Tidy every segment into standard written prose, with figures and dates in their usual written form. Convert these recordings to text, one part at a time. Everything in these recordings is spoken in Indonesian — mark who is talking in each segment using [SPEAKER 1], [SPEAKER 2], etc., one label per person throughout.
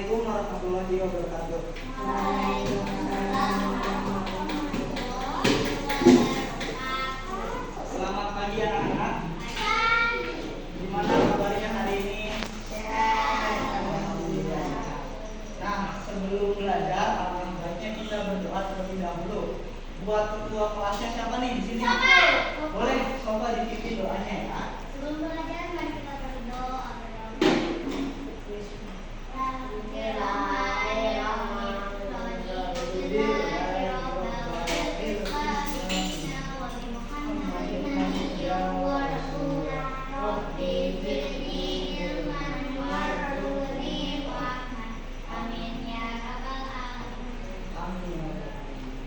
[SPEAKER 1] Assalamualaikum warahmatullahi wabarakatuh. Selamat pagi anak-anak. Gimana kabarnya hari ini? Nah, sebelum belajar, alangkah baiknya kita berdoa terlebih dahulu. Buat ketua kelasnya siapa nih di sini? Boleh coba dipimpin doanya ya.
[SPEAKER 2] Sebelum belajar, mari kita berdoa.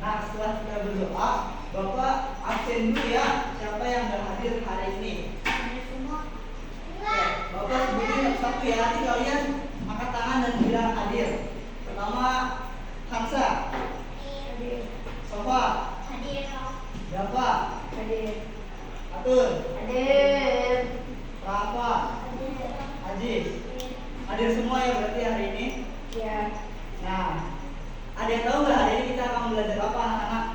[SPEAKER 1] Nah, setelah kita berdoa, Bapak absen dulu ya. Siapa yang gak hadir hari ini? Oke, Bapak sebutin satu ya. Nanti kalian angkat tangan dan bilang hadir. Pertama, Hansa, Sofa, Dava, Atun, Rafa, Ajis. Hadir semua ya berarti hari ini? Nah, ada yang tahu nggak hari ini kita akan belajar apa anak-anak?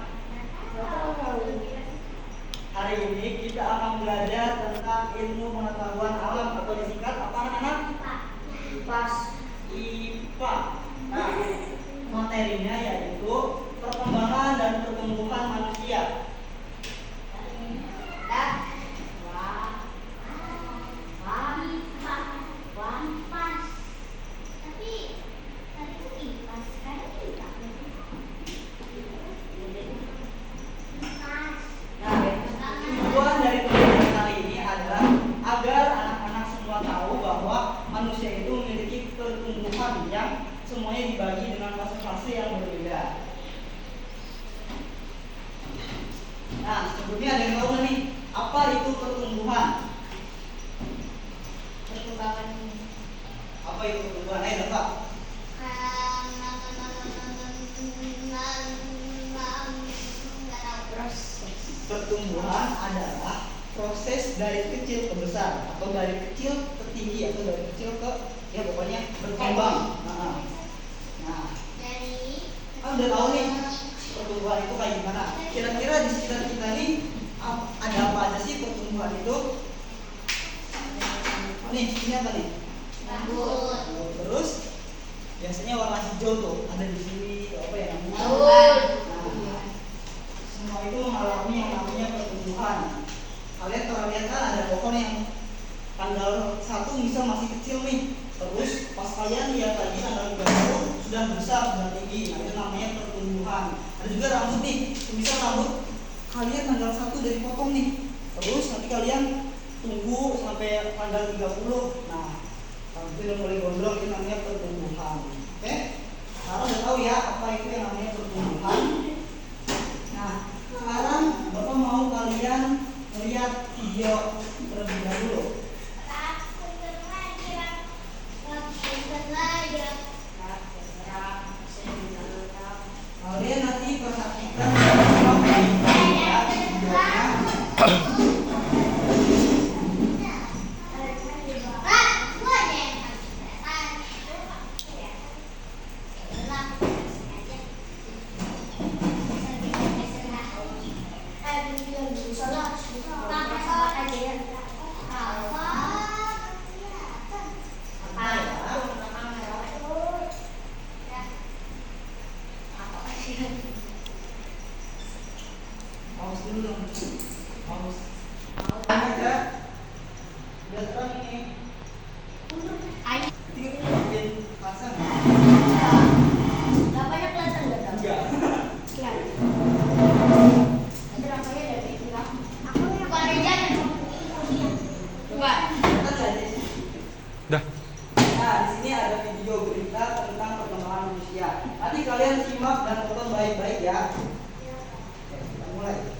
[SPEAKER 1] Hari ini kita akan belajar tentang ilmu pengetahuan alam atau disingkat apa anak-anak? IPA. Nah, materinya yaitu perkembangan dan pertumbuhan manusia. Tujuan dari pembelajaran kali ini adalah agar anak-anak semua tahu bahwa manusia itu memiliki pertumbuhan yang semuanya dibagi dengan fase-fase yang berbeda. Nah, sebelumnya ada yang tahu nggak nih apa itu pertumbuhan? Apa itu pertumbuhan? Bapak. Pertumbuhan adalah proses dari kecil ke besar atau dari kecil ke tinggi atau dari kecil ke ya pokoknya berkembang. Nah, udah tahu nih pertumbuhan itu kayak gimana? Kira-kira di sekitar kita nih ada apa aja sih pertumbuhan itu? Nih, ini apa nih?
[SPEAKER 2] Rambut.
[SPEAKER 1] Terus biasanya warna hijau tuh ada di sini apa ya namanya? Nah, semua itu mengalami yang namanya pertumbuhan. Kalian kalau lihat kan ada pohon yang tanggal 1 misal masih kecil nih, terus pas kalian lihat lagi tanggal 30 sudah besar, sudah tinggi. Nah, itu namanya pertumbuhan. Ada juga rambut nih, misal rambut kalian tanggal 1 dari potong nih, terus nanti kalian tunggu sampai tanggal 30. Nah, rambut udah mulai gondrong, itu namanya pertumbuhan. Oke? Sekarang udah tahu ya apa itu yang namanya pertumbuhan. Nah, sekarang Bapak mau kalian melihat video terlebih dahulu. Kalian nanti perhatikan videonya. Paus dulu dong. Paus. Aja. Udah terang ini. Tinggal bikin pasang.
[SPEAKER 2] Gak banyak kelihatan nggak?
[SPEAKER 1] Enggak.
[SPEAKER 2] Nanti rasanya dari bilang. Aku yang kerjaan bukan.
[SPEAKER 1] Dah. Nah, di sini ada video berita tentang perkembangan manusia. Nanti kalian simak dan tonton baik-baik ya. Oke, kita mulai.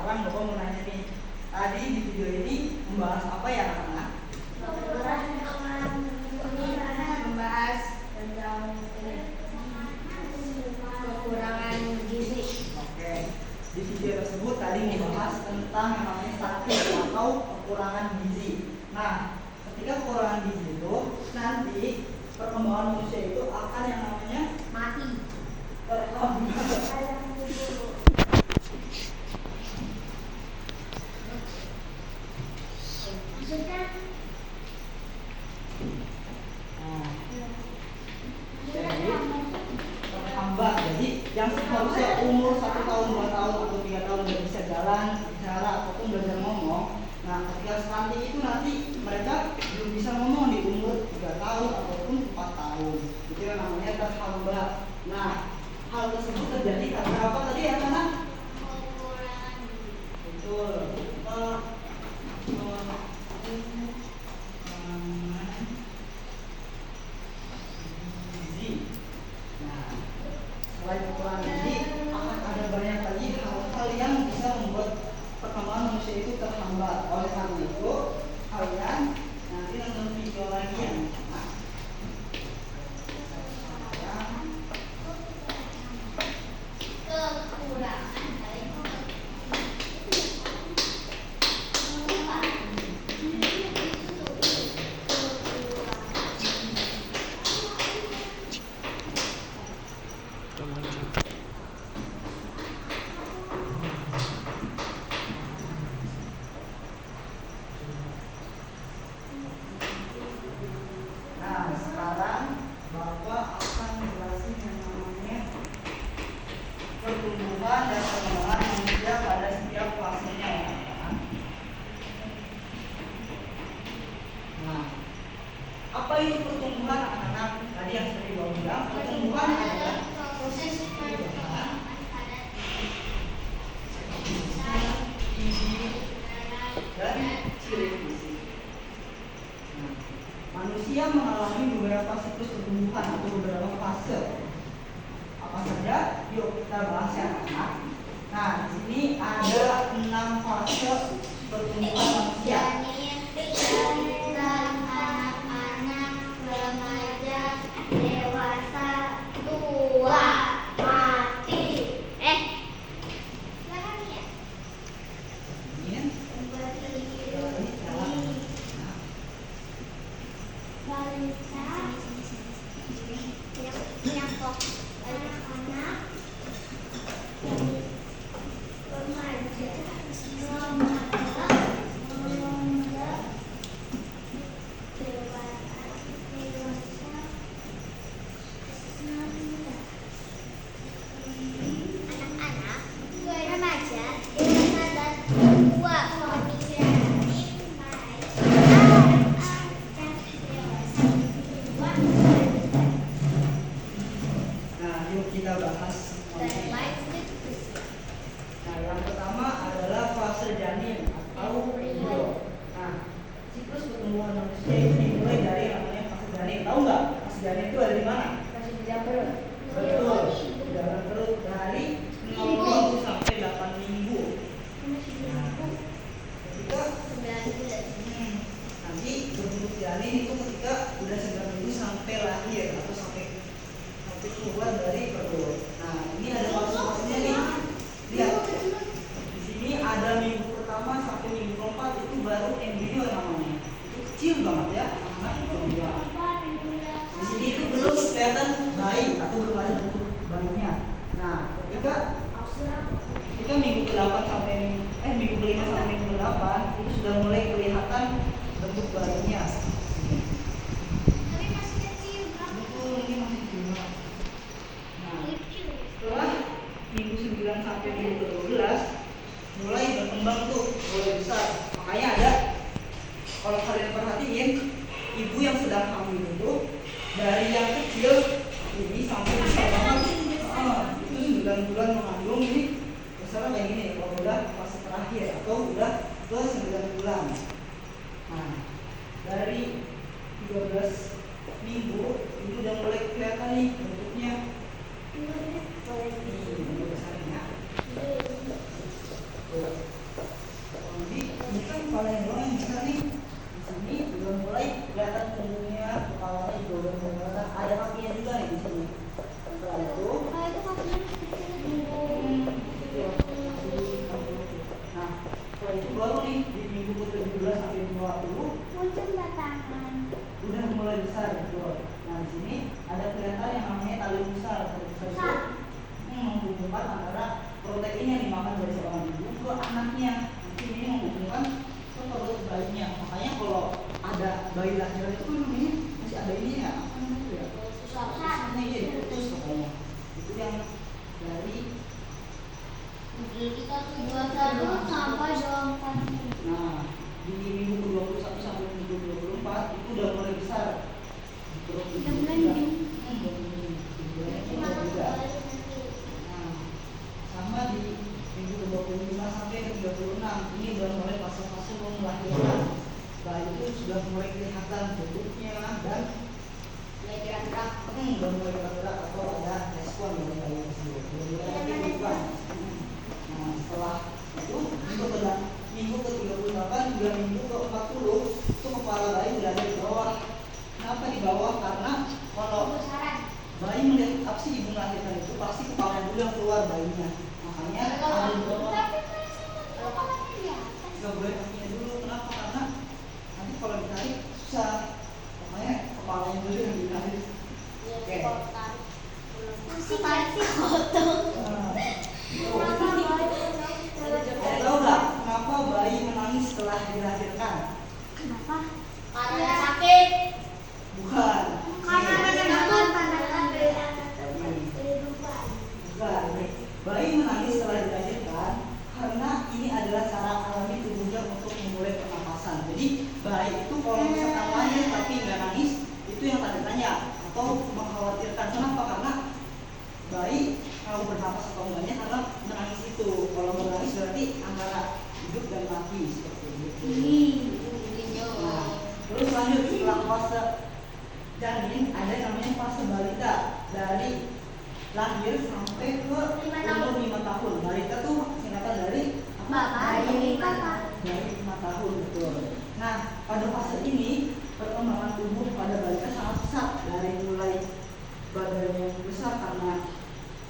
[SPEAKER 1] sekarang Bapak mau nanya nih. Tadi di video ini membahas apa ya anak-anak?
[SPEAKER 2] Membahas tentang kekurangan gizi.
[SPEAKER 1] Oke. Di video tersebut tadi membahas tentang yang namanya stunting atau kekurangan gizi. Nah, ketika kekurangan gizi itu nanti perkembangan manusia itu akan yang namanya
[SPEAKER 2] Mati.
[SPEAKER 1] terhambat.
[SPEAKER 2] Maksudnya
[SPEAKER 1] Terhambat. Jadi yang seharusnya umur 1 tahun, 2 tahun atau 3 tahun udah bisa jalan, bicara ataupun belajar ngomong. Nah, ketika stunting itu nanti mereka belum bisa ngomong di umur 3 tahun ataupun 4 tahun. Itu yang namanya terhambat. Nah, hal tersebut terjadi karena apa tadi ya, anak? Betul. Gizi. Nah, selain kekurangan gizi, akan ada banyak lagi hal-hal yang bisa membuat perkembangan manusia itu terhambat. Oleh karena itu, kalian nanti nonton video lagi yang sama. Nah, sekarang Bapak akan menjelaskan yang namanya pertumbuhan dan perkembangan manusia pada setiap fasenya ya. Nah, apa itu pertumbuhan anak-anak? Tadi yang seperti Bapak bilang, pertumbuhan adalah
[SPEAKER 2] proses
[SPEAKER 1] perubahan dan ciri fisik. Nah, manusia mengalami beberapa siklus pertumbuhan atau beberapa fase. Apa saja? Yuk kita bahas ya anak. Nah, di sini ada 6 fase pertumbuhan manusia.
[SPEAKER 2] anak-anak, remaja, dewasa, tua, mati. Silakan ya.
[SPEAKER 1] Ini
[SPEAKER 2] Balita, nyapok, anak-anak, remaja, remaja, dewasa, anak-anak, remaja, dewasa dan tua.
[SPEAKER 1] Nah, yuk kita bahas. Nah, yang pertama adalah fase janin atau embryo. Nah, siklus pertumbuhan manusia itu dimulai dari yang namanya fase janin. Tahu nggak? Fase janin itu ada di mana? Betul. Di dalam perut dari 0 minggu sampai 8 minggu. Nah, ketika nanti berbentuk janin itu ketika udah 9 minggu sampai lahir atau sampai keluar dari perut. Nah, ini ada fase-fasenya nih. Lihat. Di sini ada minggu pertama sampai minggu keempat itu baru embrio namanya. Itu kecil banget ya, anak embryo. Di sini itu belum kelihatan bayi atau belum ada bentuk bayinya. Nah, ketika minggu ke-8 sampai minggu ke-5 sampai minggu ke-8 itu sudah mulai kelihatan bentuk bayinya. Betul, ini masih kecil banget. Nah, setelah minggu 9 sampai minggu ke-12 mulai berkembang tuh, mulai besar. Makanya ada, kalau kalian perhatiin, ibu yang sedang hamil itu dari yang kecil ini sampai besar banget. Itu 9 bulan mengandung ini besar kayak gini kalau udah fase terakhir atau udah ke 9 bulan. Nah, dari 13 minggu itu udah mulai kelihatan nih bentuknya. Ini bentuk besarnya. itu baru nih di minggu ke-17 sampai 20
[SPEAKER 2] Ujung batangan.
[SPEAKER 1] udah mulai besar gitu. Nah di sini ada kelihatan yang namanya tali besar. Tali besar itu menghubungkan antara protein yang dimakan dari seorang ibu ke anaknya. Nanti ini menghubungkan ke perut bayinya. Makanya kalau ada bayi lahiran itu kan ini masih ada ini ya, apa namanya ya? Susahnya jadi putus pokoknya. Itu yang dari
[SPEAKER 2] Kita 21 sampai 24.
[SPEAKER 1] nah di minggu ke-21 sampai minggu ke-24 itu udah mulai besar. Terus
[SPEAKER 2] Udah mulai nih.
[SPEAKER 1] Nah, sama di minggu ke-25 sampai ke-36 ini udah mulai fase-fase mau melahirkan. Bayi itu sudah mulai kelihatan bentuknya dan
[SPEAKER 2] Mulai gerak-gerak.
[SPEAKER 1] udah mulai gerak-gerak atau ada respon dari bayi tersebut. Udah mulai ada kehidupan. Nah, setelah itu untuk minggu ke-38 hingga minggu ke-40 itu kepala bayi udah ada di bawah. Kenapa di bawah? Karena kalau bayi melihat apa sih ibu melahirkan itu pasti kepalanya dulu yang keluar bayinya. Makanya ada di bawah. Nggak boleh kakinya dulu. Kenapa? Karena nanti kalau ditarik susah. Makanya kepalanya dulu yang ditarik. Oke. Tahu nggak kenapa bayi menangis setelah dilahirkan?
[SPEAKER 2] Kenapa? Karena sakit.
[SPEAKER 1] Bukan.
[SPEAKER 2] Karena takut.
[SPEAKER 1] Bukan. Bayi menangis setelah dilahirkan karena ini adalah cara alami tubuhnya untuk memulai pernapasan. Jadi bayi itu kalau misalkan lahir tapi nggak nangis itu yang tanda tanya atau mengkhawatirkan. Kenapa? Karena bayi kalau bernapas atau enggaknya karena menangis itu. Kalau menangis berarti antara hidup dan mati seperti itu. Nah, terus lanjut setelah fase janin ada yang namanya fase balita dari lahir sampai ke umur 5 tahun. Balita tuh singkatan dari apa? Dari 5 tahun betul. Nah pada fase ini perkembangan tubuh pada balita sangat pesat dari mulai badannya yang besar karena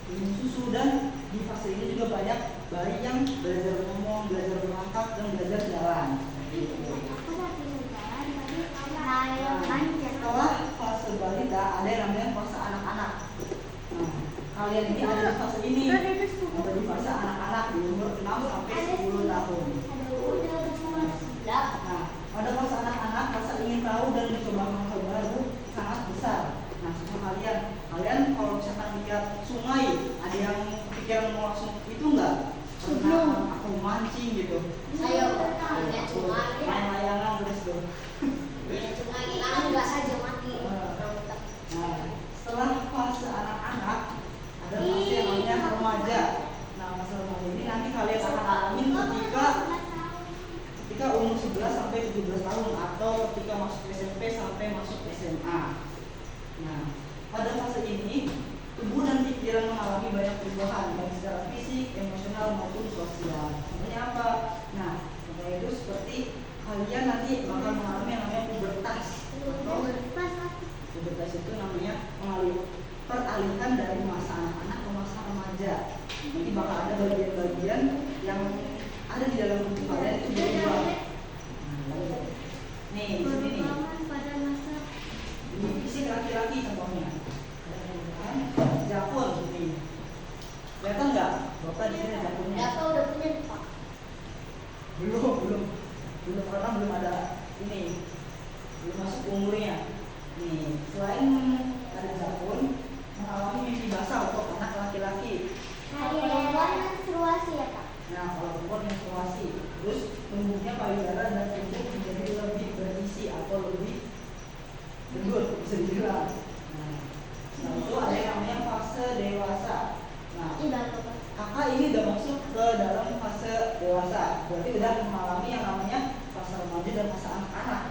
[SPEAKER 1] minum susu dan di fase ini juga banyak bayi yang belajar ngomong, belajar melangkah dan belajar jalan. Setelah fase balita ada yang namanya fase anak-anak. Nah, kalian ini ada di fase ini, ada di fase anak-anak di umur 6 sampai 10 tahun. Nah, pada fase anak-anak, fase ingin tahu dan mencoba hal baru sangat besar. Nah, sama kalian kalau misalkan lihat sungai, ada yang pikiran mau langsung itu enggak? Renang atau mancing gitu. Main layangan terus tuh. Nah, setelah fase anak-anak ada fase yang namanya remaja. Nah, fase remaja ini nanti kalian akan alamin ketika umur 11 sampai 17 tahun atau ketika masuk SMP sampai masuk SMA. Nah, pada fase ini tubuh dan pikiran mengalami banyak perubahan baik secara fisik, emosional maupun sosial. Contohnya apa? Nah, contohnya itu seperti kalian nanti bakal mengalami yang namanya pubertas. Pubertas itu namanya peralihan dari masa anak-anak ke masa remaja. Nanti bakal ada bagian-bagian yang ada di dalam tubuh kalian itu berubah. Nih, di sini nih. Ini fisik laki-laki contohnya. Jakun nih. Kelihatan nggak? Bapak di sini jakunnya.
[SPEAKER 2] Udah punya Pak.
[SPEAKER 1] Belum karena belum ada ini. Belum masuk umurnya. Nih, selain ada jakun, mengalami mimpi basah untuk anak laki-laki.
[SPEAKER 2] Perempuan menstruasi ya Pak?
[SPEAKER 1] Nah, kalau perempuan menstruasi, terus tumbuhnya payudara dan tubuh menjadi lebih berisi atau lebih gendut bisa dibilang. Nah, setelah itu ada yang namanya fase dewasa. Nah, kakak ini udah masuk ke dalam fase dewasa, berarti udah mengalami yang namanya fase remaja dan fase anak-anak.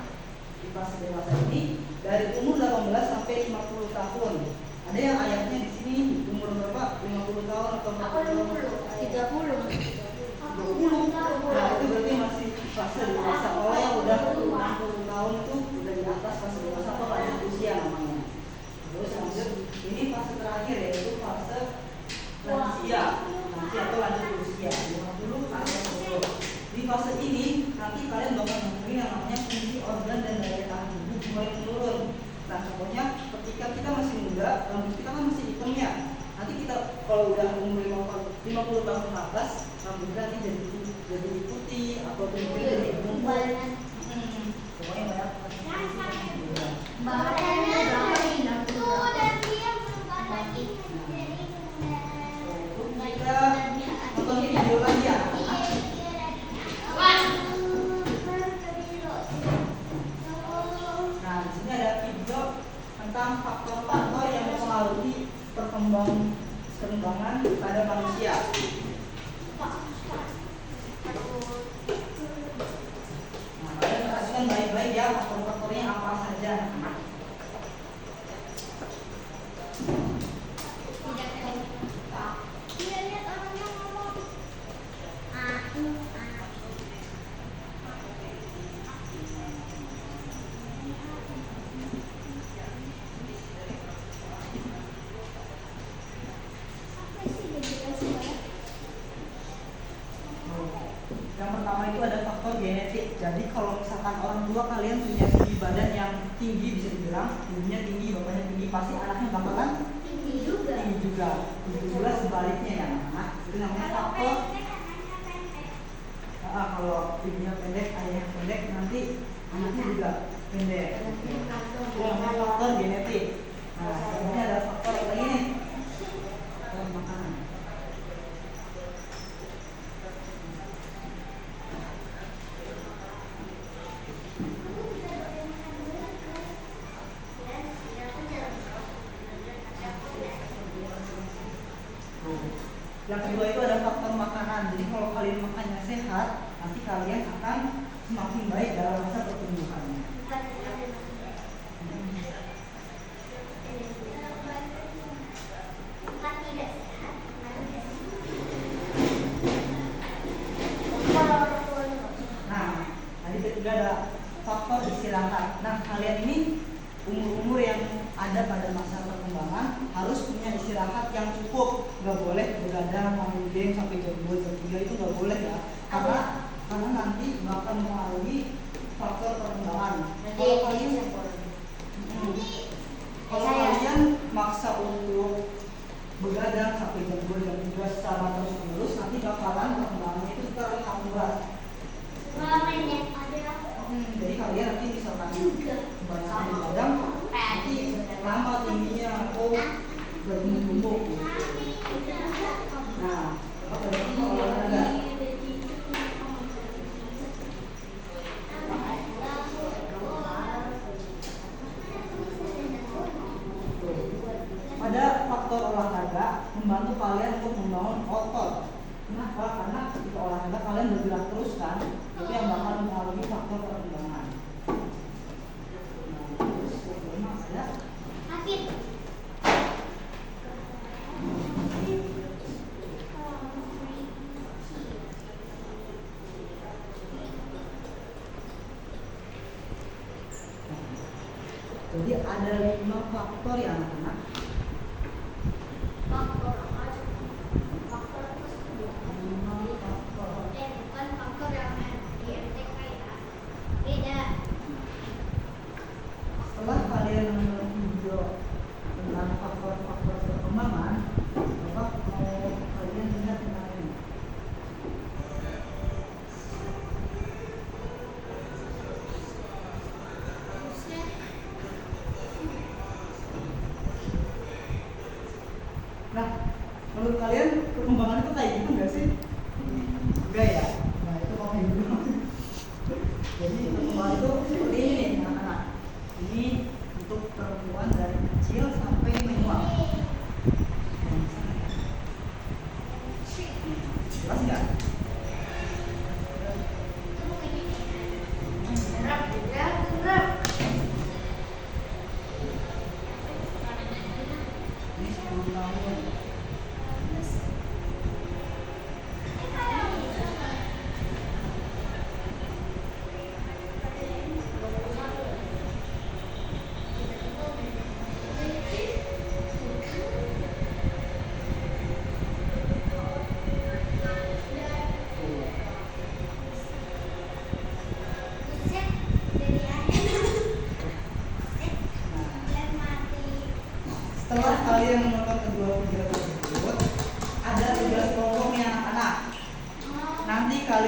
[SPEAKER 1] Di fase dewasa ini dari umur 18 sampai 50 tahun. Ada yang ayatnya di sini umur berapa? 50 tahun atau 40 tahun?
[SPEAKER 2] 30.
[SPEAKER 1] 20. Nah, itu berarti masih fase dewasa. Kalau yang udah 60 tahun itu udah di atas fase dewasa atau lanjut usia namanya. Terus lanjut ini fase terakhir yaitu fase lansia atau lanjut usia 50 sampai 60. Di fase ini nanti kalian bakal nemuin yang namanya fungsi organ dan daya tahan tubuh mulai menurun. Nah contohnya ketika kita masih muda, rambut kita kan masih hitam ya. Nanti kita kalau udah umur 50 tahun ke atas, rambut kita nanti jadi putih atau jadi gumpal. Pokoknya banyak.
[SPEAKER 2] Bahannya berapa nih? Itu dan dia berubah lagi menjadi
[SPEAKER 1] Kita nonton video lagi ya. Nah, di sini ada video tentang faktor-faktor yang mempengaruhi perkembangan pada manusia. Nah, kalian perhatikan baik-baik ya faktor-faktornya apa saja. Yang pertama itu ada faktor genetik. Jadi kalau misalkan orang tua kalian punya tinggi badan yang tinggi, bisa dibilang ibunya tinggi, bapaknya tinggi, pasti anaknya bakalan tinggi juga. Begitu juga sebaliknya ya anak. Itu namanya faktor. Kalau ibunya pendek, ayahnya pendek, nanti anaknya juga pendek. Itu namanya faktor genetik. Nah, selanjutnya ada faktor apa lagi nih? Faktor makanan. Yang kedua itu ada faktor makanan. Jadi kalau kalian makannya sehat, nanti kalian akan semakin baik dalam masa pertumbuhannya. Nah, tadi ketiga ada faktor istirahat. Nah, kalian ini umur-umur yang ada pada masa perkembangan harus punya istirahat yang cukup. Nggak boleh begadang main game sampai jam 2, jam 3 itu nggak boleh ya. Karena nanti bakal mempengaruhi faktor perkembangan. Kalau kalian maksa untuk begadang sampai jam 2, jam 3 secara terus-menerus, nanti bakalan perkembangannya itu terlalu lambat. Jadi kalian nanti misalkan kebanyakan begadang, nanti lama tingginya atau bertumbuh. Nah, apa itu olahraga? Ada faktor olahraga membantu kalian untuk membangun otot. Kenapa? Karena ketika olahraga kalian bergerak terus kan, itu yang bakal mempengaruhi faktor perkembangan. Nah, terus yang kelima ada jadi ada 5 faktor ya anak-anak. Setelah kalian menonton video tentang faktor-faktor perkembangan, Bapak mau kalian lihat tentang ini.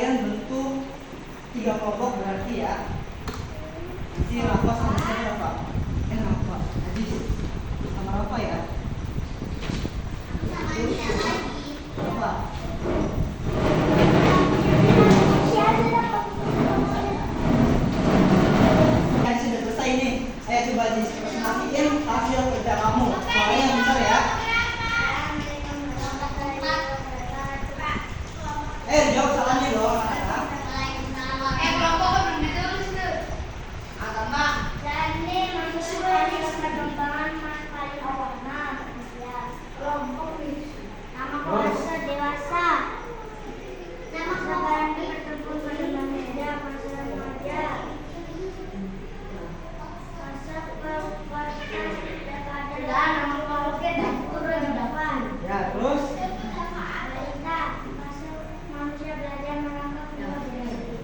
[SPEAKER 1] kalian bentuk 3 kelompok berarti ya. Nanti Rafa sama siapa Rafa? Rafa, Najis sama Rafa ya. Rafa. Sudah selesai nih. Ayo coba dimatiin hasil kerja kamu. Soalnya yang besar ya. Jawab salahnya dong anak-anak.
[SPEAKER 2] Kelompok belum ditulis tuh. Agama. Jadi mahasiswa yang perkembangan paling awana. Kelompok nama kelas dewasa. Nama kelompok tertentu pada media masa remaja. Masa perkuatan dan nama kelompoknya dan turun di depan.
[SPEAKER 1] Ya, terus
[SPEAKER 2] Manusia belajar menangkap informasi.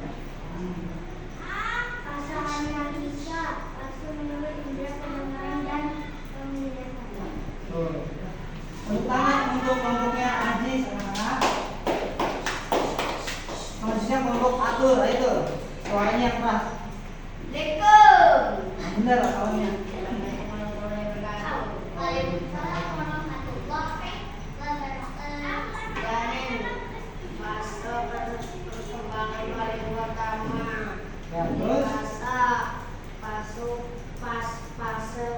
[SPEAKER 2] Pasangan yang bisa, pasu menurut indera pendengaran dan pemilihan.
[SPEAKER 1] Tepuk tangan untuk kelompoknya Aziz anak-anak. Selanjutnya kelompok atur, itu suaranya yang keras.
[SPEAKER 2] Lekung.
[SPEAKER 1] Benar soalnya.
[SPEAKER 2] Perkembangan paling pertama.
[SPEAKER 1] Ya, terus
[SPEAKER 2] fase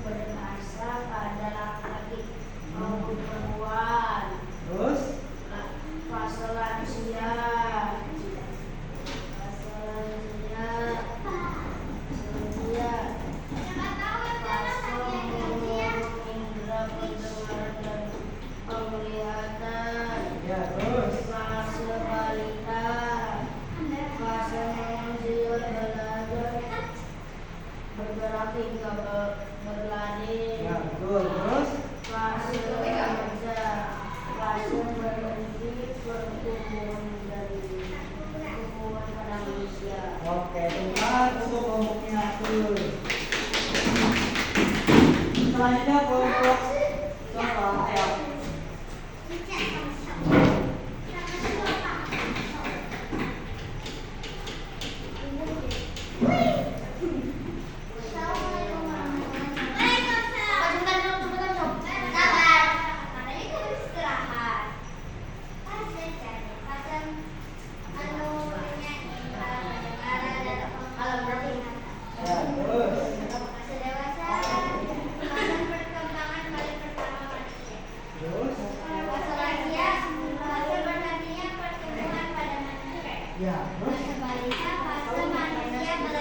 [SPEAKER 2] bermasa pada laki-laki maupun perempuan.
[SPEAKER 1] Terus
[SPEAKER 2] Fase lansia indera pendengaran dan penglihatan.
[SPEAKER 1] ya, terus
[SPEAKER 2] Fase balita, fase manusia belajar bergerak hingga berlari.
[SPEAKER 1] ya, betul. Terus
[SPEAKER 2] Fase remaja, fase berhenti pertumbuhan pada manusia.
[SPEAKER 1] oke, teman untuk kelompoknya atur. Selanjutnya kelompok siapa? Ayo. Ya, terus terus ya, terus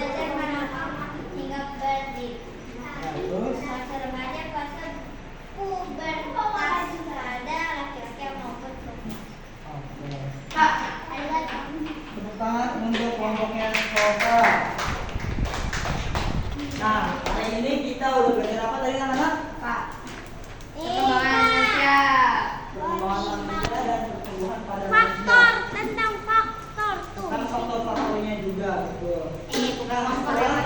[SPEAKER 1] ya, terus oke. Tepuk tangan untuk kelompoknya Soka. Nah, hari ini kita udah belajar apa tadi anak-anak?
[SPEAKER 2] Perkembangan manusia.
[SPEAKER 1] Perkembangan manusia dan pertumbuhan pada
[SPEAKER 2] Faktor
[SPEAKER 1] manusia.
[SPEAKER 2] tentang faktor tuh.
[SPEAKER 1] Kan faktor-faktornya juga, betul. Nah, setelah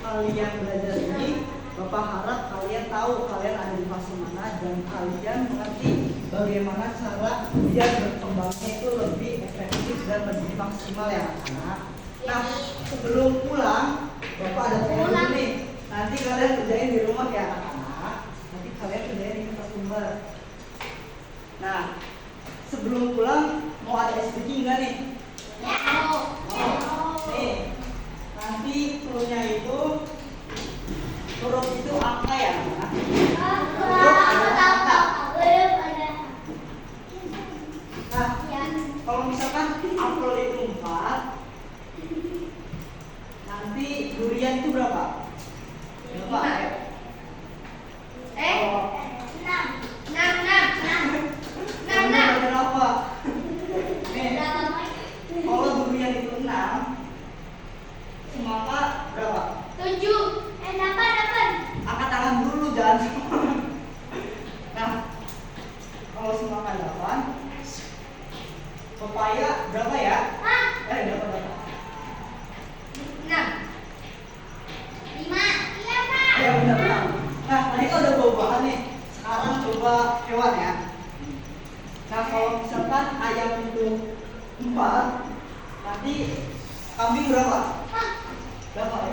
[SPEAKER 1] kalian belajar ini, Bapak harap kalian tahu kalian ada di fase mana dan kalian mengerti bagaimana cara biar berkembangnya itu lebih efektif dan lebih maksimal ya anak-anak. Nah, sebelum pulang, Bapak ada PR dulu nih. Nanti kalian kerjain di rumah ya anak-anak. Nanti kalian kerjain di kertas lembar. Nah, sebelum pulang mau ada SPG enggak nih? Nih, nanti cluenya itu huruf itu angka ya anak. Nah, kalau misalkan apel itu 4, nanti durian itu berapa? Berapa? Berapa? Nih, kalau durian itu 6, semangka berapa?
[SPEAKER 2] 7.
[SPEAKER 1] Angkat tangan dulu jangan. Nah, kalau semangka 8, pepaya berapa ya? Berapa?
[SPEAKER 2] 5.
[SPEAKER 1] Ya benar. Nah, tadi kan udah buah-buahan nih. Sekarang coba hewan ya. 4. Nanti kambing berapa? Berapa ya?